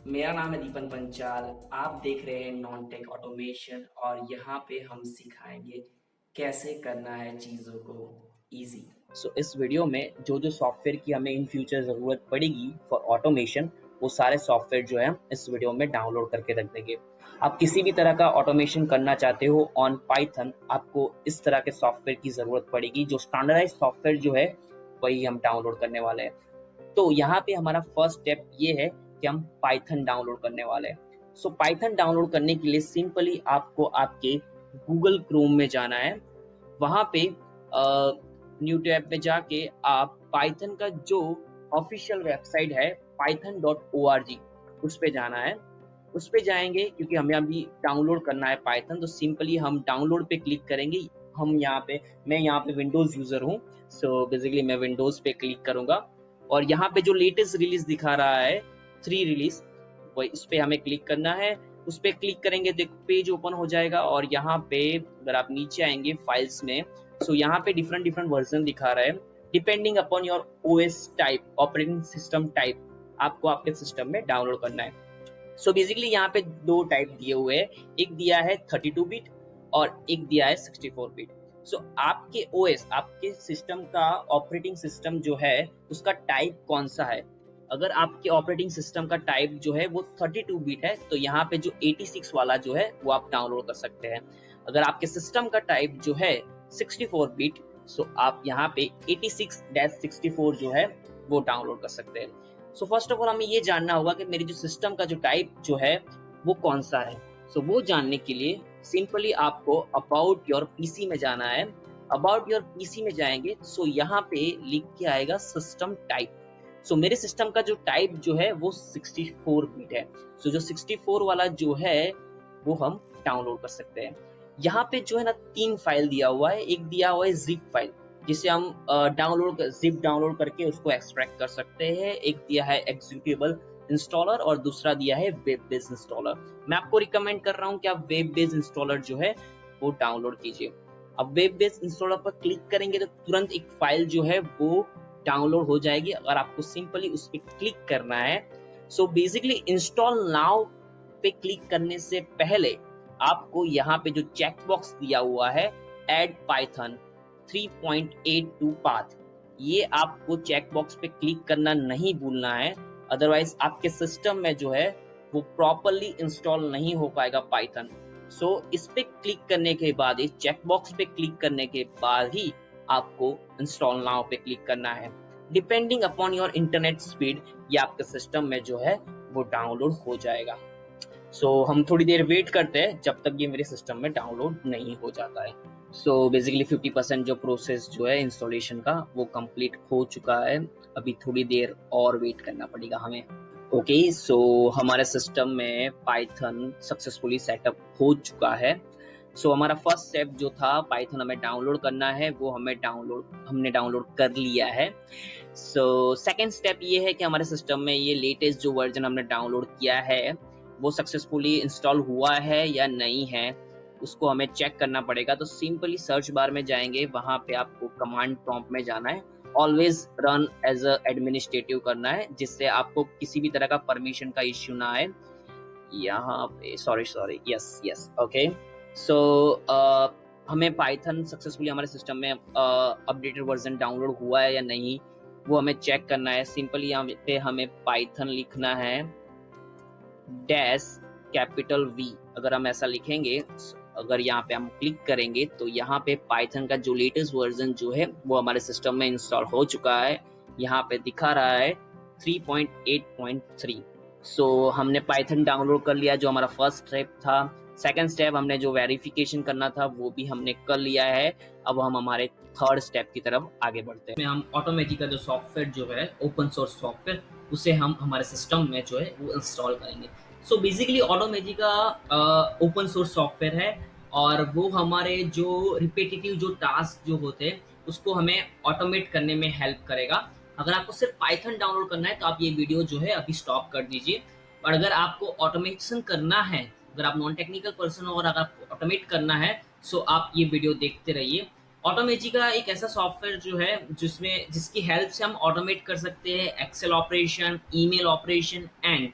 मेरा नाम है दीपन पंचाल। आप देख रहे हैं नॉन टेक ऑटोमेशन और यहाँ पे हम सिखाएंगे कैसे करना है चीज़ों को इजी। इस वीडियो में जो जो सॉफ्टवेयर की हमें इन फ्यूचर ज़रूरत पड़ेगी फॉर ऑटोमेशन, वो सारे सॉफ्टवेयर जो है इस वीडियो में डाउनलोड करके रख देंगे। आप किसी भी तरह का ऑटोमेशन करना चाहते हो ऑन पाइथन, आपको इस तरह के सॉफ्टवेयर की ज़रूरत पड़ेगी। जो स्टैंडर्डाइज सॉफ्टवेयर जो है वही हम डाउनलोड करने वाले हैं। तो यहाँ पे हमारा फर्स्ट स्टेप ये है कि हम पाइथन डाउनलोड करने वाले हैं। पाइथन डाउनलोड करने के लिए सिंपली आपको आपके गूगल क्रोम में जाना है। वहाँ पे न्यू टैब में जाके आप पाइथन का जो ऑफिशियल वेबसाइट है python.org, उस पे जाना है। उस पे जाएंगे क्योंकि हमें अभी डाउनलोड करना है पाइथन, तो सिंपली हम डाउनलोड पे क्लिक करेंगे। मैं यहाँ पे विंडोज यूजर हूँ, सो बेसिकली मैं विंडोज पे क्लिक करूंगा और यहाँ पे जो लेटेस्ट रिलीज दिखा रहा है 3 रिलीज, वो इस पे हमें क्लिक करना है। उस पे क्लिक करेंगे तो पेज ओपन हो जाएगा और यहाँ पे अगर आप नीचे आएंगे फाइल्स में, यहाँ पे डिफरेंट डिफरेंट वर्जन दिखा रहा है depending upon your OS type, operating system type, आपको आपके सिस्टम में डाउनलोड करना है। बेसिकली यहाँ पे दो टाइप दिए हुए हैं, एक दिया है 32 बिट और एक दिया है 64 बिट। आपके ओएस, आपके सिस्टम का ऑपरेटिंग सिस्टम जो है उसका टाइप कौन सा है। अगर आपके ऑपरेटिंग सिस्टम का टाइप जो है वो 32 बिट है तो यहाँ पे जो 86 वाला जो है वो आप डाउनलोड कर सकते हैं। अगर आपके सिस्टम का टाइप जो है 64 बिट, आप यहाँ पे 86-64 जो है वो डाउनलोड कर सकते हैं। फर्स्ट ऑफ ऑल हमें ये जानना होगा कि मेरी जो सिस्टम का जो टाइप जो है वो कौन सा है। वो जानने के लिए सिंपली आपको अबाउट योर पीसी में जाना है। अबाउट योर पीसी में जाएंगे यहाँ पे लिख के आएगा सिस्टम टाइप। मेरे सिस्टम का जो टाइप जो है वो 64 बिट है। जो 64 वाला जो है वो हम डाउनलोड कर सकते हैं। यहाँ पे जो है ना 3 फाइल दिया हुआ है। एक दिया हुआ है जिप फाइल, जिसे हम जिप डाउनलोड करके उसको एक्सट्रैक्ट कर सकते हैं। एक दिया है एग्जीक्यूटेबल इंस्टॉलर और दूसरा दिया है वेब बेस्ड इंस्टॉलर। मैं आपको रिकमेंड कर रहा हूँ कि आप वेब बेस्ड इंस्टॉलर जो है वो डाउनलोड कीजिए। अब वेब बेस्ड इंस्टॉलर पर क्लिक करेंगे तो तुरंत एक फाइल जो है वो डाउनलोड हो जाएगी। अगर आपको सिंपली उस पर क्लिक करना है, बेसिकली इंस्टॉल नाउ पे क्लिक करने से पहले आपको यहाँ पे जो चेक बॉक्स दिया हुआ है एड पाइथन 3.82 पाथ, ये आपको चेक बॉक्स पे क्लिक करना नहीं भूलना है। अदरवाइज आपके सिस्टम में जो है वो प्रॉपरली इंस्टॉल नहीं हो पाएगा पाइथन। इस पे क्लिक करने के बाद, इस चेक बॉक्स पे क्लिक करने के बाद ही आपको इंस्टॉल नाउ पे क्लिक करना है। Depending upon your internet speed ये आपके सिस्टम में जो है वो डाउनलोड हो जाएगा। हम थोड़ी देर वेट करते हैं जब तक ये मेरे सिस्टम में डाउनलोड नहीं हो जाता है। बेसिकली 50% जो प्रोसेस जो है इंस्टॉलेशन का वो कंप्लीट हो चुका है। अभी थोड़ी देर और वेट करना पड़ेगा हमें। ओके, हमारे सिस्टम में पाइथन सक्सेसफुली सेटअप हो चुका है। हमारा फर्स्ट स्टेप जो था पाइथन हमें डाउनलोड करना है वो हमने डाउनलोड कर लिया है। सेकेंड स्टेप ये है कि हमारे सिस्टम में ये लेटेस्ट जो वर्जन हमने डाउनलोड किया है वो सक्सेसफुली इंस्टॉल हुआ है या नहीं है, उसको हमें चेक करना पड़ेगा। तो सिंपली सर्च बार में जाएंगे, वहां पे आपको कमांड प्रॉम्प्ट में जाना है। Always run as a administrative करना है, जिससे आपको किसी भी तरह का परमिशन का इश्यू ना आए। यहाँ पे सॉरी यस यस ओके। हमें पाइथन सक्सेसफुली हमारे सिस्टम में अपडेटेड वर्जन डाउनलोड हुआ है या नहीं वो हमें चेक करना है। सिंपली यहाँ पे हमें पाइथन लिखना है डैश कैपिटल वी। अगर हम ऐसा लिखेंगे, अगर यहाँ पे हम क्लिक करेंगे तो यहाँ पे पाइथन का जो लेटेस्ट वर्जन जो है वो हमारे सिस्टम में इंस्टॉल हो चुका है। यहाँ पे दिखा रहा है 3.8.3। हमने पाइथन डाउनलोड कर लिया, जो हमारा फर्स्ट स्टेप था। सेकंड स्टेप हमने जो वेरिफिकेशन करना था वो भी हमने कर लिया है। अब हम हमारे थर्ड स्टेप की तरफ आगे बढ़ते हैं। हम ऑटोमेटिक जो सॉफ्टवेयर जो है ओपन सोर्स सॉफ्टवेयर, उसे हम हमारे सिस्टम में जो है वो इंस्टॉल करेंगे। बेसिकली ऑटोमेटिक का ओपन सोर्स सॉफ्टवेयर है और वो हमारे जो रिपीटेटिव जो टास्क जो होते हैं उसको हमें ऑटोमेट करने में हेल्प करेगा। अगर आपको सिर्फ पाइथन डाउनलोड करना है तो आप ये वीडियो जो है अभी स्टॉप कर दीजिए। और अगर आपको ऑटोमेशन करना है, अगर आप नॉन टेक्निकल पर्सन हो और अगर आपको ऑटोमेट करना है, आप ये वीडियो देखते रहिए। ऑटोमेटिका एक ऐसा सॉफ्टवेयर जो है जिसकी हेल्प से हम ऑटोमेट कर सकते हैं Excel operation, email operation and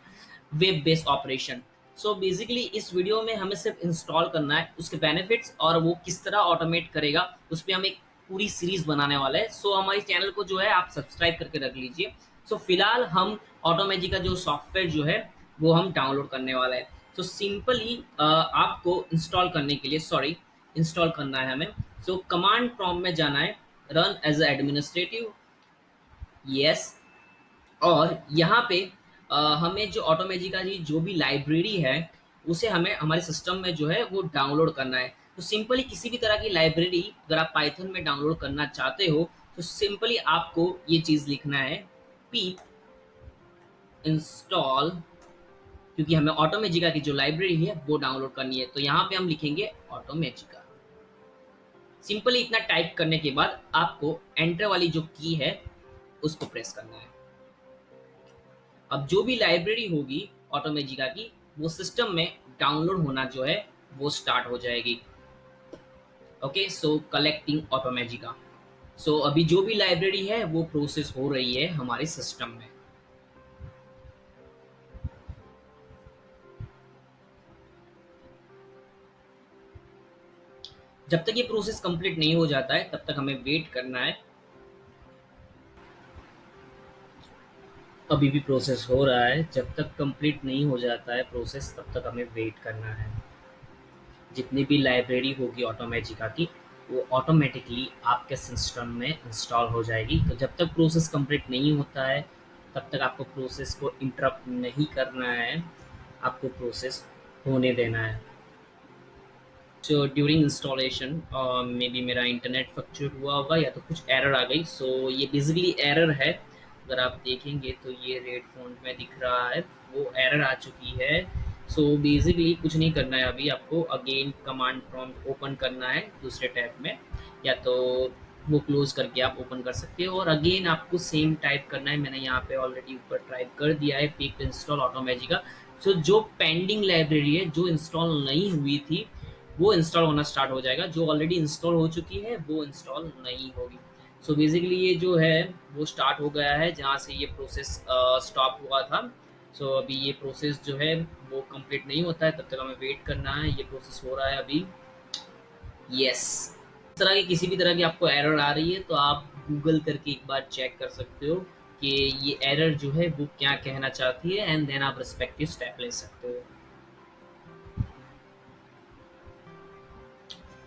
web based operation. So basically इस वीडियो में हमें सिर्फ इंस्टॉल करना है, उसके बेनिफिट्स और वो किस तरह ऑटोमेट करेगा उस पर हम एक पूरी सीरीज बनाने वाले हैं। सो हमारे चैनल को जो है आप सब्सक्राइब करके रख लीजिए। सो फिलहाल हम ऑटोमेटिक का जो सॉफ्टवेयर जो है वो हम डाउनलोड करने वाले हैं। सो सिंपली आपको इंस्टॉल करने के लिए इंस्टॉल करना है हमें। सो कमांड प्रॉम्प्ट में जाना है, रन एज एडमिनिस्ट्रेटिव, यस। और यहाँ पे हमें जो ऑटोमेजिका की जो भी लाइब्रेरी है उसे हमें हमारे सिस्टम में जो है वो डाउनलोड करना है। तो सिंपली किसी भी तरह की लाइब्रेरी अगर आप पाइथन में डाउनलोड करना चाहते हो तो सिंपली आपको ये चीज़ लिखना है, pip इंस्टॉल, क्योंकि हमें ऑटोमेजिका की जो लाइब्रेरी है वो डाउनलोड करनी है। तो यहाँ पे हम लिखेंगे ऑटोमेजिका। सिंपली इतना टाइप करने के बाद आपको एंटर वाली जो की है उसको प्रेस करना है। अब जो भी लाइब्रेरी होगी ऑटोमेजिका की वो सिस्टम में डाउनलोड होना जो है वो स्टार्ट हो जाएगी। ओके, सो कलेक्टिंग ऑटोमेजिका। सो अभी जो भी लाइब्रेरी है वो प्रोसेस हो रही है हमारे सिस्टम में। जब तक ये प्रोसेस कंप्लीट नहीं हो जाता है तब तक हमें वेट करना है। अभी भी प्रोसेस हो रहा है, जब तक कंप्लीट नहीं हो जाता है प्रोसेस तब तक हमें वेट करना है। जितनी भी लाइब्रेरी होगी ऑटोमेजिका की वो ऑटोमेटिकली आपके सिस्टम में इंस्टॉल हो जाएगी। तो जब तक प्रोसेस कंप्लीट नहीं होता है तब तक आपको प्रोसेस को इंटरप्ट नहीं करना है, आपको प्रोसेस होने देना है। So during installation may be मेरा इंटरनेट फ्लक्चुएट हुआ होगा या तो कुछ एरर आ गई। सो ये बेसिकली एरर है, अगर आप देखेंगे तो ये रेड फॉन्ट में दिख रहा है, वो एरर आ चुकी है। सो बेसिकली कुछ नहीं करना है, अभी आपको अगेन कमांड प्रॉम्प्ट ओपन करना है दूसरे टैब में, या तो वो क्लोज करके आप ओपन कर सकते हो और अगेन आपको सेम टाइप करना है। मैंने यहाँ पे ऑलरेडी ऊपर टाइप कर दिया है, पिप इंस्टॉल ऑटोमेजिका। सो जो पेंडिंग लाइब्रेरी है जो इंस्टॉल नहीं हुई थी वो इंस्टॉल होना स्टार्ट हो जाएगा, जो ऑलरेडी इंस्टॉल हो चुकी है वो इंस्टॉल नहीं होगी। सो बेसिकली ये जो है वो स्टार्ट हो गया है जहाँ से ये प्रोसेस स्टॉप हुआ था। सो अभी ये प्रोसेस जो है वो कंप्लीट नहीं होता है, तब तक हमें वेट करना है। ये प्रोसेस हो रहा है अभी, यस। इस तरह की किसी भी तरह की आपको एरर आ रही है तो आप गूगल करके एक बार चेक कर सकते हो कि ये एरर जो है वो क्या कहना चाहती है, एंड देन आप रिस्पेक्टिव स्टेप ले सकते हो।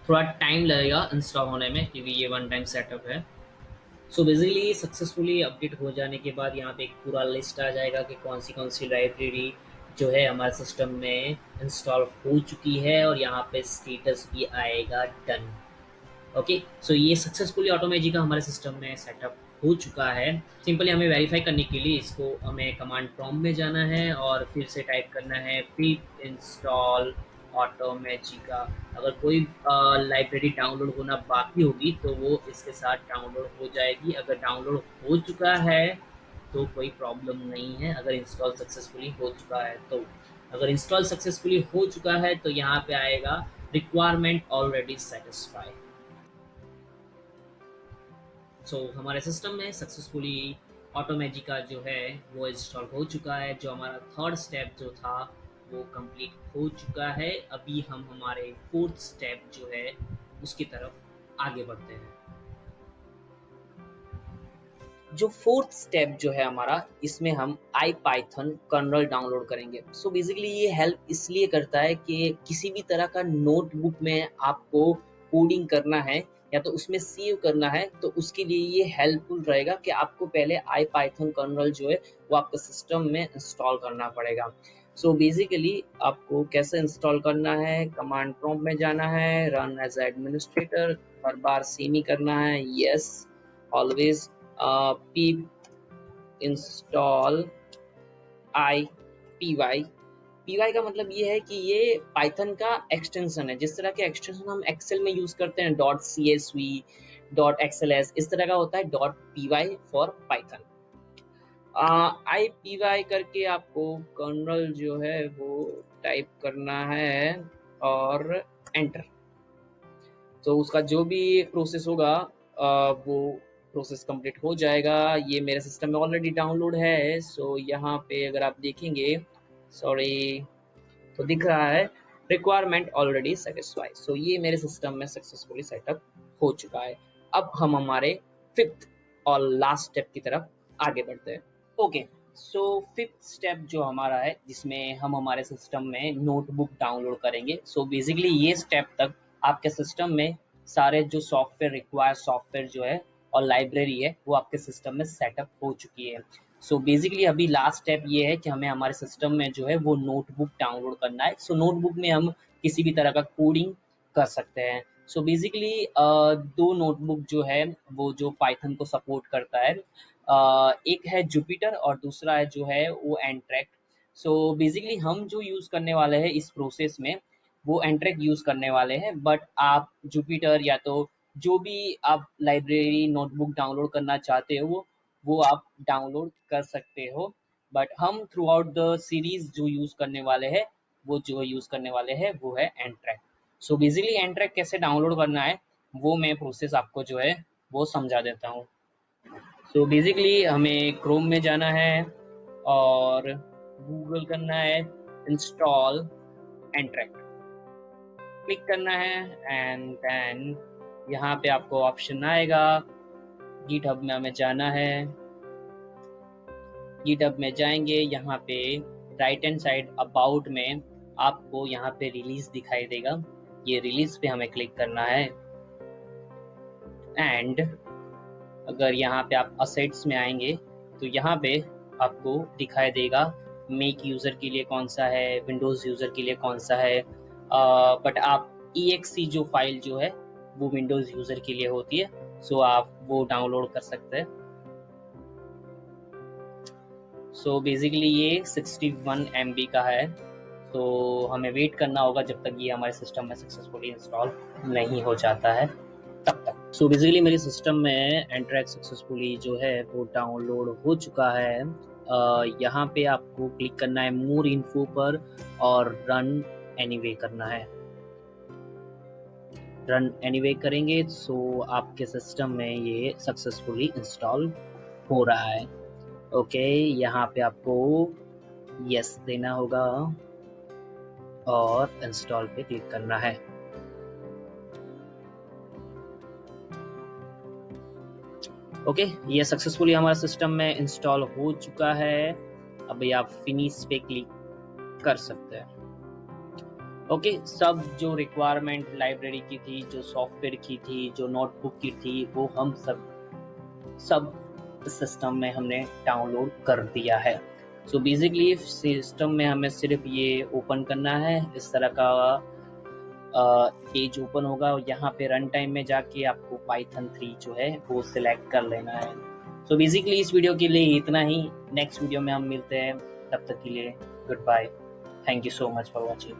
थोड़ा टाइम लगेगा इंस्टॉल होने में क्योंकि ये वन टाइम सेटअप है। सो बेसिकली सक्सेसफुली अपडेट हो जाने के बाद यहाँ पे एक पूरा लिस्ट आ जाएगा कि कौन सी लाइब्रेरी जो है हमारे सिस्टम में इंस्टॉल हो चुकी है, और यहाँ पे स्टेटस भी आएगा डन। ओके, सो ये सक्सेसफुली ऑटोमेजिका हमारे सिस्टम में सेटअप हो चुका है। सिंपली हमें वेरीफाई करने के लिए इसको हमें कमांड प्रॉम्प्ट में जाना है और फिर से टाइप करना है पिप इंस्टॉल ऑटोमेजिका। अगर कोई लाइब्रेरी डाउनलोड होना बाकी होगी तो वो इसके साथ डाउनलोड हो जाएगी। अगर डाउनलोड हो चुका है तो कोई प्रॉब्लम नहीं है, अगर इंस्टॉल सक्सेसफुली हो चुका है तो। अगर इंस्टॉल सक्सेसफुली हो चुका है तो यहाँ पे आएगा रिक्वायरमेंट ऑलरेडी सेटिस्फाइड। सो हमारे सिस्टम में सक्सेसफुली ऑटोमेजिका जो है वो इंस्टॉल हो चुका है। जो हमारा थर्ड स्टेप जो था वो कंप्लीट हो चुका है। अभी हम हमारे फोर्थ स्टेप जो है उसकी तरफ आगे बढ़ते हैं। जो फोर्थ स्टेप जो है हमारा, इसमें हम IPython कर्नल डाउनलोड करेंगे। सो बेसिकली ये हेल्प इसलिए करता है कि किसी भी तरह का नोटबुक में आपको कोडिंग करना है या तो उसमें सेव करना है तो उसके लिए ये हेल्पफुल रहेगा कि आपको पहले IPython कर्नल जो है वो आपके सिस्टम में इंस्टॉल करना पड़ेगा। सो बेसिकली आपको कैसे इंस्टॉल करना है, कमांड प्रॉम्प्ट में जाना है, रन एज एडमिनिस्ट्रेटर, हर बार सेम ही करना है, yes always. pip install py का मतलब ये है कि ये पाइथन का एक्सटेंशन है। जिस तरह के एक्सटेंशन हम एक्सेल में यूज करते हैं .csv, .xls, इस तरह का होता है .py फॉर पाइथन। IPy करके आपको कर्नल जो है वो टाइप करना है और एंटर। तो उसका जो भी प्रोसेस होगा वो प्रोसेस कंप्लीट हो जाएगा। ये मेरे सिस्टम में ऑलरेडी डाउनलोड है। सो यहाँ पे अगर आप देखेंगे सॉरी, तो दिख रहा है रिक्वायरमेंट ऑलरेडी सेटिस्फाइड। सो ये मेरे सिस्टम में सक्सेसफुली सेटअप हो चुका है। अब हम हमारे फिफ्थ और लास्ट स्टेप की तरफ आगे बढ़ते हैं। ओके, सो फिफ्थ स्टेप जो हमारा है, जिसमें हम हमारे सिस्टम में नोटबुक डाउनलोड करेंगे। सो बेसिकली ये स्टेप तक आपके सिस्टम में सारे जो सॉफ्टवेयर जो है और लाइब्रेरी है वो आपके सिस्टम में सेटअप हो चुकी है। सो बेसिकली अभी लास्ट स्टेप ये है कि हमें हमारे सिस्टम में जो है वो नोटबुक डाउनलोड करना है। सो नोटबुक में हम किसी भी तरह का कोडिंग कर सकते हैं। सो बेसिकली दो नोटबुक जो है वो जो पाइथन को सपोर्ट करता है, एक है जुपिटर और दूसरा है जो है वो एंट्रैक्ट। सो बेसिकली हम जो यूज़ करने वाले हैं इस प्रोसेस में वो एंट्रैक्ट यूज़ करने वाले हैं, बट आप जुपिटर या तो जो भी आप लाइब्रेरी नोटबुक डाउनलोड करना चाहते हो वो आप डाउनलोड कर सकते हो। बट हम थ्रू आउट द सीरीज जो यूज़ करने वाले हैं वो है एंट्रैक्ट। सो बेसिकली एंट्रैक्ट कैसे डाउनलोड करना है वो मैं प्रोसेस आपको जो है वो समझा देता हूँ। सो बेसिकली हमें क्रोम में जाना है और गूगल करना है इंस्टॉल एंट्रैक्ट, क्लिक करना है एंड देन यहाँ पे आपको ऑप्शन आएगा गिटहब में हमें जाना है। गिटहब में जाएंगे, यहाँ पे राइट हैंड साइड अबाउट में आपको यहाँ पे रिलीज दिखाई देगा, ये रिलीज पे हमें क्लिक करना है। एंड अगर यहाँ पे आप असेट्स में आएंगे तो यहाँ पे आपको दिखाई देगा मेक यूज़र के लिए कौन सा है, विंडोज़ यूज़र के लिए कौन सा है। बट आप exe जो फाइल जो है वो विंडोज़ यूज़र के लिए होती है, सो आप वो डाउनलोड कर सकते हैं। सो बेसिकली ये 61 MB का है, तो हमें वेट करना होगा जब तक ये हमारे सिस्टम में सक्सेसफुली इंस्टॉल नहीं हो जाता है तब तक। सो बेसिकली मेरे सिस्टम में एंट्रैक्ट सक्सेसफुली जो है वो डाउनलोड हो चुका है। यहाँ पे आपको क्लिक करना है मोर इन्फो पर और रन एनीवे करना है। रन एनीवे करेंगे सो आपके सिस्टम में ये सक्सेसफुली इंस्टॉल हो रहा है। ओके, यहाँ पे आपको यस देना होगा और इंस्टॉल पे क्लिक करना है। ओके, ये सक्सेसफुली हमारे सिस्टम में इंस्टॉल हो चुका है। अभी आप फिनिश पे क्लिक कर सकते हैं। ओके, सब जो रिक्वायरमेंट लाइब्रेरी की थी, जो सॉफ्टवेयर की थी, जो नोटबुक की थी, वो हम सब सिस्टम में हमने डाउनलोड कर दिया है। सो बेसिकली सिस्टम में हमें सिर्फ ये ओपन करना है, इस तरह का पेज ओपन होगा और यहाँ पे रन टाइम में जाके आपको पाइथन 3 जो है वो सिलेक्ट कर लेना है। सो बेसिकली इस वीडियो के लिए इतना ही। नेक्स्ट वीडियो में हम मिलते हैं, तब तक के लिए goodbye. Thank you so much for watching.